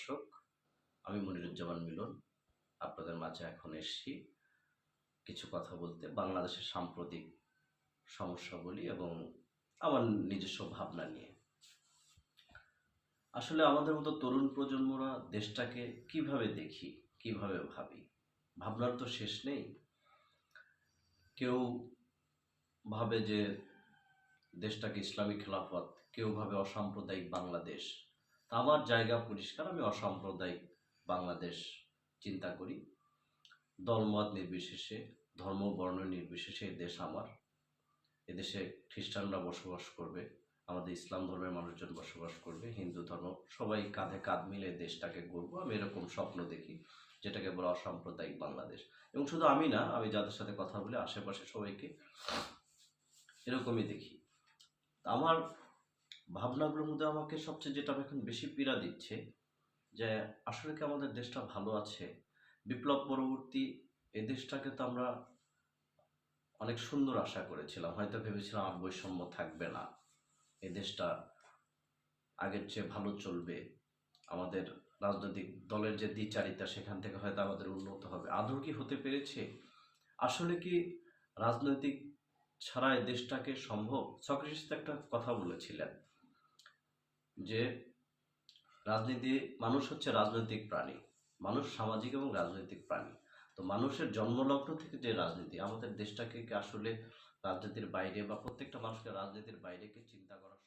দর্শক, আমি মনিরুজ্জামান মিলন আপনাদের মাঝে এখন এসেছি কিছু কথা বলতে বাংলাদেশের সাম্প্রতিক সমস্যাগুলি এবং আমার নিজস্ব ভাবনা নিয়ে। আসলে আমাদের মতো তরুণ প্রজন্মরা দেশটাকে কিভাবে দেখি, কিভাবে ভাবি, ভাবনার তো শেষ নেই। কেউ ভাবে যে দেশটাকে ইসলামী খেলাফত, কেউ ভাবে অসাম্প্রদায়িক বাংলাদেশ। তা আমার জায়গা পরিষ্কার, আমি অসাম্প্রদায়িক বাংলাদেশ চিন্তা করি। দলমত নির্বিশেষে, ধর্ম বর্ণ নির্বিশেষে এই দেশ আমার। এদেশে খ্রিস্টানরা বসবাস করবে, আমাদের ইসলাম ধর্মের মানুষজন বসবাস করবে, হিন্দু ধর্ম, সবাই কাঁধে কাঁধ মিলে দেশটাকে গড়বো। আমি এরকম স্বপ্ন দেখি, যেটাকে বলে অসাম্প্রদায়িক বাংলাদেশ। এবং শুধু আমি না, আমি যাদের সাথে কথা বলি আশেপাশে সবাইকে এরকমই দেখি। আমার ভাবনাগুলোর মধ্যে আমাকে সবচেয়ে যেটা এখন বেশি পীড়া দিচ্ছে, যে আসলে কি আমাদের দেশটা ভালো আছে? বিপ্লব পরবর্তী এই দেশটাকে তো আমরা অনেক সুন্দর আশা করেছিলাম, হয়তো ভেবেছিলাম আর বৈষম্য থাকবে না, এই দেশটা আগের চেয়ে ভালো চলবে, আমাদের রাজনৈতিক দলের যে দ্বিচারিতা সেখান থেকে হয়তো আমাদের উন্নত হবে। আদৌ কি হতে পেরেছে? আসলে কি রাজনৈতিক ছাড়া এই দেশটাকে সম্ভব? সক্রেটিস তো একটা কথা বলেছিলেন যে রাজনীতি, মানুষ হচ্ছে রাজনৈতিক প্রাণী, মানুষ সামাজিক এবং রাজনৈতিক প্রাণী। তো মানুষের জন্মলগ্ন থেকে যে রাজনীতি, আমাদের দেশটাকে কি আসলে রাজনীতির বাইরে বা প্রত্যেকটা মানুষকে রাজনীতির বাইরে কি চিন্তা করা